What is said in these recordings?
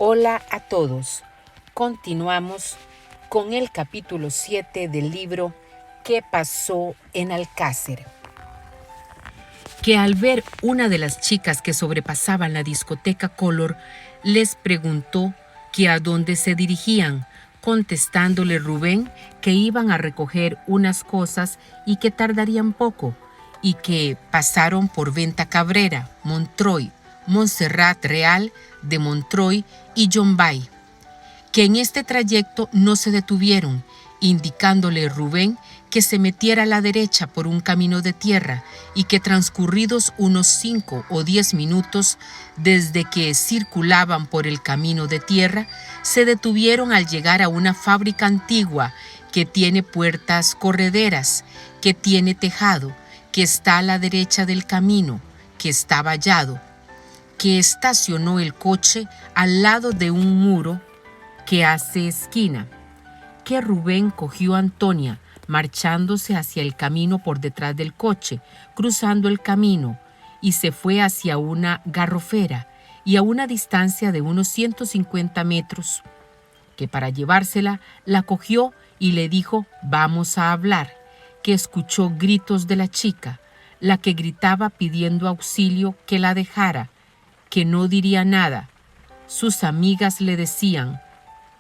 Hola a todos. Continuamos con el capítulo 7 del libro ¿Qué pasó en Alcácer? Que al ver una de las chicas que sobrepasaban la discoteca Color, les preguntó que a dónde se dirigían, contestándole Rubén que iban a recoger unas cosas y que tardarían poco, y que pasaron por Venta Cabrera, Montroy, Montserrat Real de Montroy y Yombay, que en este trayecto no se detuvieron, indicándole Rubén que se metiera a la derecha por un camino de tierra y que transcurridos unos 5 o 10 minutos desde que circulaban por el camino de tierra, se detuvieron al llegar a una fábrica antigua que tiene puertas correderas, que tiene tejado, que está a la derecha del camino, que está vallado, que estacionó el coche al lado de un muro que hace esquina, que Rubén cogió a Antonia marchándose hacia el camino por detrás del coche, cruzando el camino, y se fue hacia una garrofera y a una distancia de unos 150 metros, que para llevársela la cogió y le dijo vamos a hablar, que escuchó gritos de la chica, la que gritaba pidiendo auxilio que la dejara, que no diría nada. Sus amigas le decían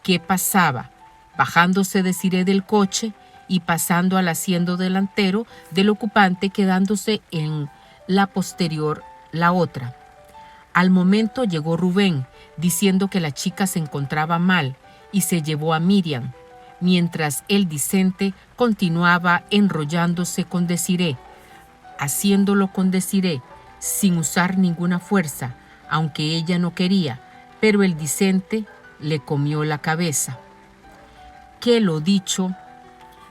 qué pasaba, bajándose Desiree del coche y pasando al asiento delantero del ocupante, quedándose en la posterior la otra. Al momento llegó Rubén, diciendo que la chica se encontraba mal y se llevó a Miriam, mientras el Dicente continuaba enrollándose con Desiree, haciéndolo con Desiree sin usar ninguna fuerza, aunque ella no quería, pero el Dicente le comió la cabeza. Que lo dicho,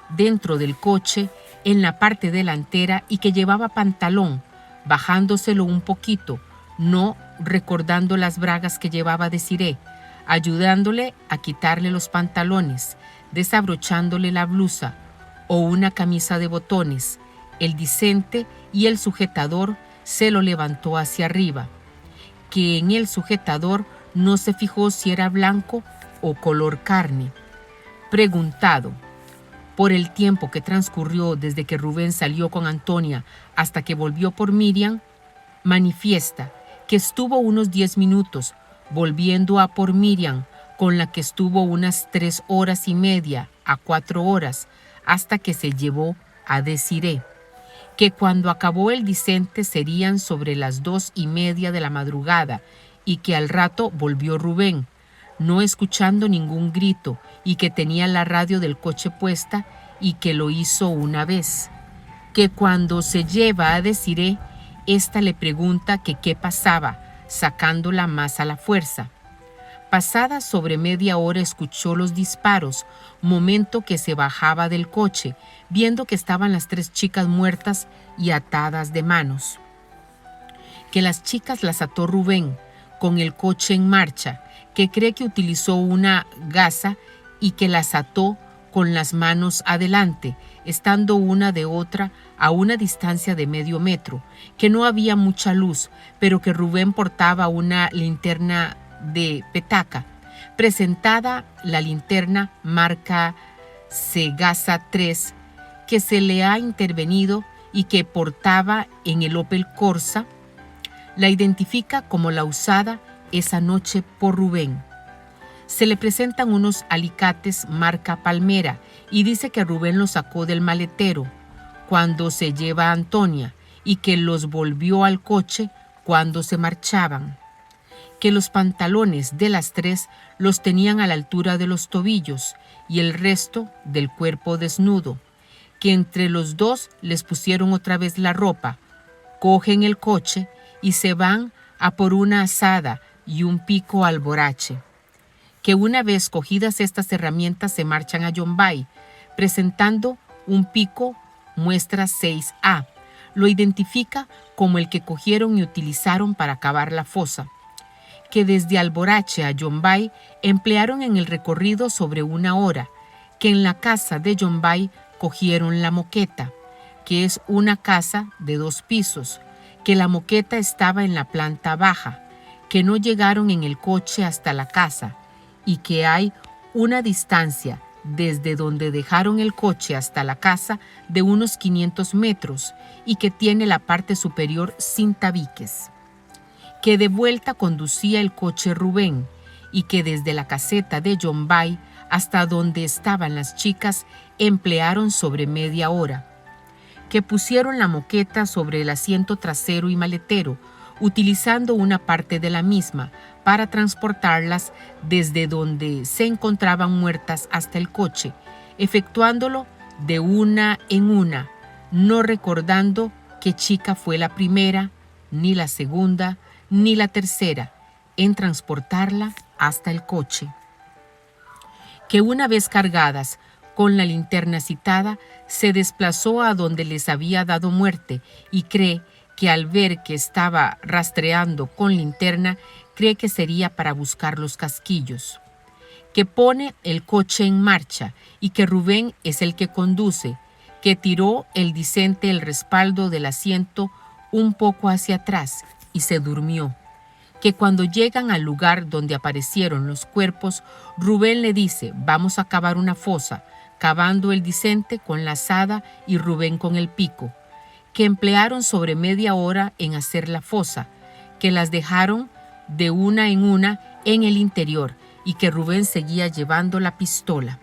dentro del coche, en la parte delantera, y que llevaba pantalón, bajándoselo un poquito, no recordando las bragas que llevaba Desiree, ayudándole a quitarle los pantalones, desabrochándole la blusa o una camisa de botones. El Dicente y el sujetador se lo levantó hacia arriba, que en el sujetador no se fijó si era blanco o color carne. Preguntado por el tiempo que transcurrió desde que Rubén salió con Antonia hasta que volvió por Miriam, manifiesta que estuvo unos 10 minutos volviendo a por Miriam, con la que estuvo unas 3 horas y media a 4 horas, hasta que se llevó a Desiree, que cuando acabó el Dicente serían sobre las 2:30 de la madrugada, y que al rato volvió Rubén, no escuchando ningún grito, y que tenía la radio del coche puesta y que lo hizo una vez. Que cuando se lleva a Desiree, ésta le pregunta que qué pasaba, sacándola más a la fuerza. Pasada sobre media hora escuchó los disparos, momento que se bajaba del coche, viendo que estaban las 3 chicas muertas y atadas de manos. Que las chicas las ató Rubén, con el coche en marcha, que cree que utilizó una gasa y que las ató con las manos adelante, estando una de otra a una distancia de medio metro, que no había mucha luz, pero que Rubén portaba una linterna de petaca. Presentada la linterna marca Segasa 3, que se le ha intervenido y que portaba en el Opel Corsa, la identifica como la usada esa noche por Rubén. Se le presentan unos alicates marca Palmera y dice que Rubén los sacó del maletero cuando se lleva a Antonia y que los volvió al coche cuando se marchaban. Que los pantalones de las 3 los tenían a la altura de los tobillos y el resto del cuerpo desnudo. Que entre los 2 les pusieron otra vez la ropa, cogen el coche y se van a por una azada y un pico al borrache. Que una vez cogidas estas herramientas se marchan a Yombay, presentando un pico muestra 6A. Lo identifica como el que cogieron y utilizaron para cavar la fosa. Que desde Alborache a Yombay emplearon en el recorrido sobre 1 hora. Que en la casa de Yombay cogieron la moqueta, que es una casa de 2 pisos, que la moqueta estaba en la planta baja, que no llegaron en el coche hasta la casa y que hay una distancia desde donde dejaron el coche hasta la casa de unos 500 metros y que tiene la parte superior sin tabiques. Que de vuelta conducía el coche Rubén y que desde la caseta de Yombay hasta donde estaban las chicas emplearon sobre media hora. Que pusieron la moqueta sobre el asiento trasero y maletero, utilizando una parte de la misma para transportarlas desde donde se encontraban muertas hasta el coche, efectuándolo de una en una, no recordando qué chica fue la primera, ni la segunda, ni la tercera, en transportarla hasta el coche. Que una vez cargadas con la linterna citada, se desplazó a donde les había dado muerte y cree que al ver que estaba rastreando con linterna, cree que sería para buscar los casquillos. Que pone el coche en marcha y que Rubén es el que conduce, que tiró el discente el respaldo del asiento un poco hacia atrás y se durmió. Que cuando llegan al lugar donde aparecieron los cuerpos, Rubén le dice: vamos a cavar una fosa, cavando el discente con la azada y Rubén con el pico. Que emplearon sobre media hora en hacer la fosa, que las dejaron de una en el interior y que Rubén seguía llevando la pistola.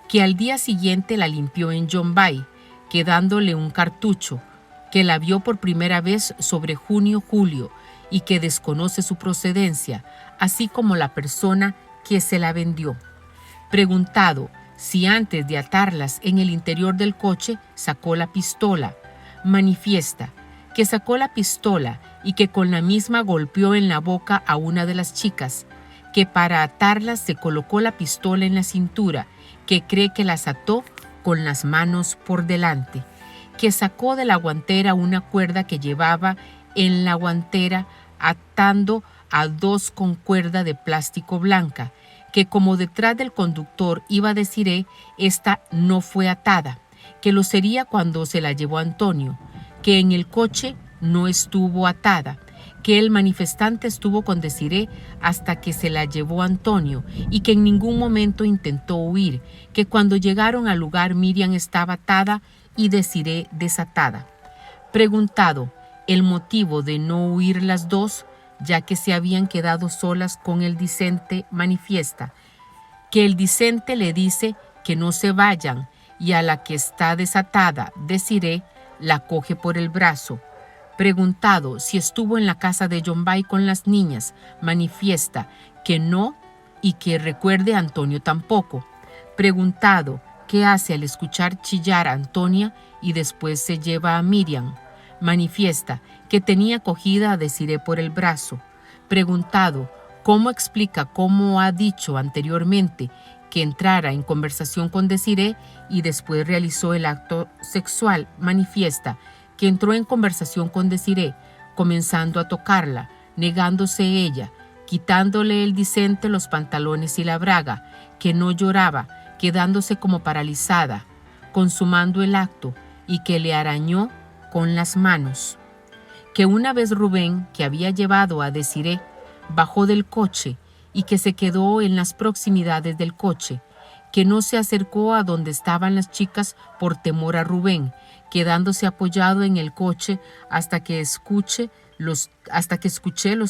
Que al día siguiente la limpió en Yombay, quedándole un cartucho, que la vio por primera vez sobre junio-julio y que desconoce su procedencia, así como la persona que se la vendió. Preguntado si antes de atarlas en el interior del coche sacó la pistola, manifiesta que sacó la pistola y que con la misma golpeó en la boca a una de las chicas, que para atarlas se colocó la pistola en la cintura, que cree que las ató con las manos por delante, que sacó de la guantera una cuerda que llevaba en la guantera atando a dos con cuerda de plástico blanca, que como detrás del conductor iba Desiree, esta no fue atada, que lo sería cuando se la llevó Antonio, que en el coche no estuvo atada, que el manifestante estuvo con Desiree hasta que se la llevó Antonio y que en ningún momento intentó huir, que cuando llegaron al lugar Miriam estaba atada y Desiree desatada. Preguntado el motivo de no huir las dos, ya que se habían quedado solas con el discente, manifiesta que el discente le dice que no se vayan y a la que está desatada, Desiree, la coge por el brazo. Preguntado si estuvo en la casa de Yombay con las niñas, manifiesta que no y que recuerde a Antonio tampoco. Preguntado qué hace al escuchar chillar a Antonia y después se lleva a Miriam, manifiesta que tenía cogida a Desiree por el brazo. Preguntado cómo explica cómo ha dicho anteriormente que entrara en conversación con Desiree y después realizó el acto sexual, manifiesta que entró en conversación con Desiree, comenzando a tocarla, negándose ella, quitándole el discente, los pantalones y la braga, que no lloraba, quedándose como paralizada, consumando el acto y que le arañó con las manos. Que una vez Rubén, que había llevado a Desiree, bajó del coche y que se quedó en las proximidades del coche, que no se acercó a donde estaban las chicas por temor a Rubén, quedándose apoyado en el coche hasta que escuché los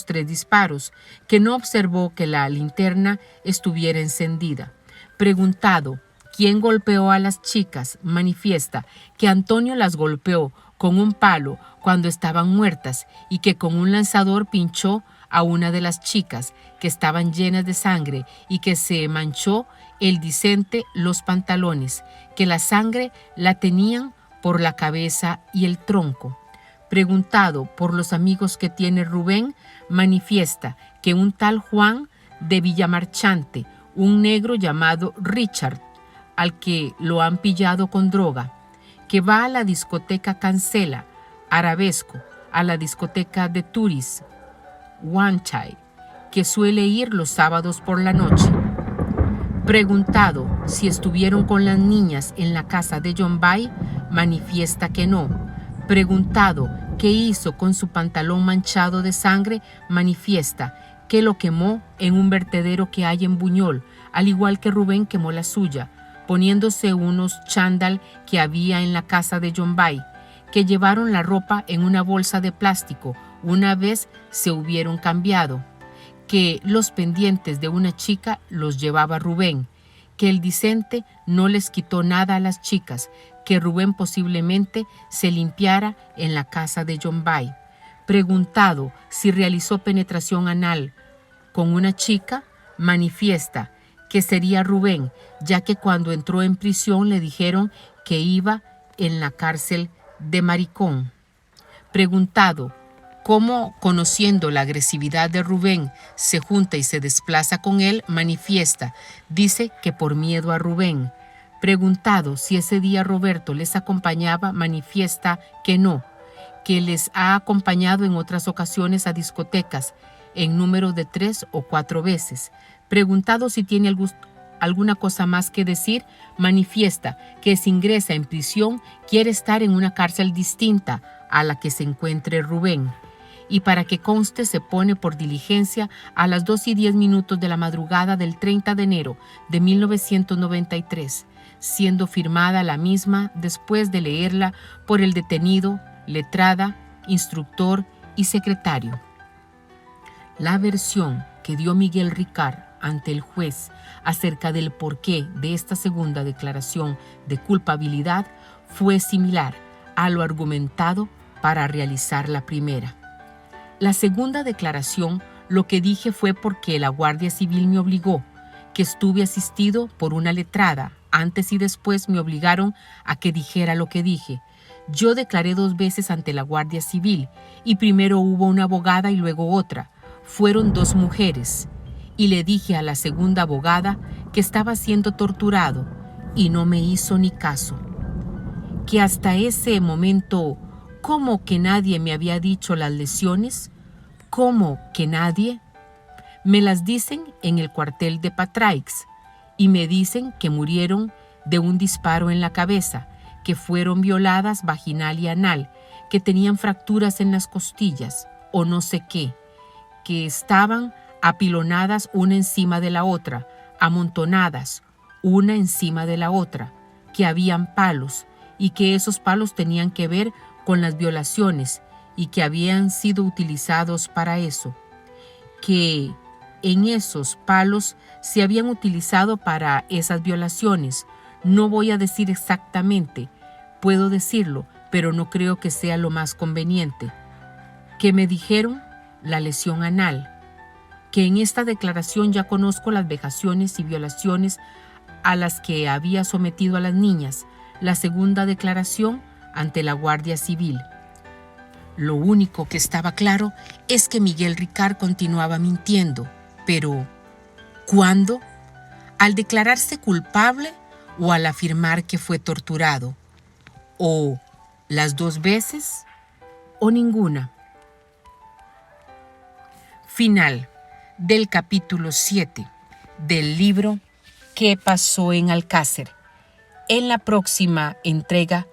3 disparos, que no observó que la linterna estuviera encendida. Preguntado quién golpeó a las chicas, manifiesta que Antonio las golpeó con un palo cuando estaban muertas y que con un lanzador pinchó a una de las chicas que estaban llenas de sangre y que se manchó el discente, los pantalones, que la sangre la tenían por la cabeza y el tronco. Preguntado por los amigos que tiene Rubén, manifiesta que un tal Juan de Villamarchante, un negro llamado Richard, al que lo han pillado con droga, que va a la discoteca Cancela, Arabesco, a la discoteca de Turis, Wanchai, que suele ir los sábados por la noche. Preguntado si estuvieron con las niñas en la casa de Yombay, manifiesta que no. Preguntado que hizo con su pantalón manchado de sangre manifiesta que lo quemó en un vertedero que hay en Buñol, al igual que Rubén quemó la suya, poniéndose unos chándal que había en la casa de Yombay, que llevaron la ropa en una bolsa de plástico una vez se hubieron cambiado, que los pendientes de una chica los llevaba Rubén, que el Dicente no les quitó nada a las chicas, que Rubén posiblemente se limpiara en la casa de Yombay. Preguntado si realizó penetración anal con una chica, manifiesta que sería Rubén, ya que cuando entró en prisión le dijeron que iba en la cárcel de Maricón. Preguntado cómo, conociendo la agresividad de Rubén, se junta y se desplaza con él, manifiesta, dice que por miedo a Rubén. Preguntado si ese día Roberto les acompañaba, manifiesta que no, que les ha acompañado en otras ocasiones a discotecas, en número de 3 o 4 veces. Preguntado si tiene alguna cosa más que decir, manifiesta que si ingresa en prisión quiere estar en una cárcel distinta a la que se encuentre Rubén. Y para que conste se pone por diligencia a las 2:10 de la madrugada del 30 de enero de 1993, siendo firmada la misma después de leerla por el detenido, letrada, instructor y secretario. La versión que dio Miguel Ricard ante el juez acerca del porqué de esta segunda declaración de culpabilidad fue similar a lo argumentado para realizar la primera. La segunda declaración, lo que dije fue porque la Guardia Civil me obligó, que estuve asistido por una letrada. Antes y después me obligaron a que dijera lo que dije. Yo declaré 2 veces ante la Guardia Civil y primero hubo una abogada y luego otra. Fueron 2 mujeres. Y le dije a la segunda abogada que estaba siendo torturado y no me hizo ni caso. Que hasta ese momento, ¿cómo que nadie me había dicho las lesiones? ¿Cómo que nadie? Me las dicen en el cuartel de Patraix y me dicen que murieron de un disparo en la cabeza, que fueron violadas vaginal y anal, que tenían fracturas en las costillas o no sé qué, que estaban apilonadas una encima de la otra, amontonadas una encima de la otra, que habían palos y que esos palos tenían que ver con las violaciones y que habían sido utilizados para eso, que en esos palos se habían utilizado para esas violaciones. No voy a decir exactamente, puedo decirlo, pero no creo que sea lo más conveniente. Que me dijeron la lesión anal, que en esta declaración ya conozco las vejaciones y violaciones a las que había sometido a las niñas. La segunda declaración ante la Guardia Civil. Lo único que estaba claro es que Miguel Ricard continuaba mintiendo, pero ¿cuándo? ¿Al declararse culpable o al afirmar que fue torturado? ¿O las 2 veces? ¿O ninguna? Final del capítulo 7 del libro ¿Qué pasó en Alcácer? En la próxima entrega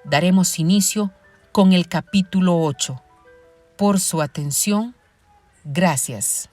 daremos inicio con el capítulo 8. Por su atención, gracias.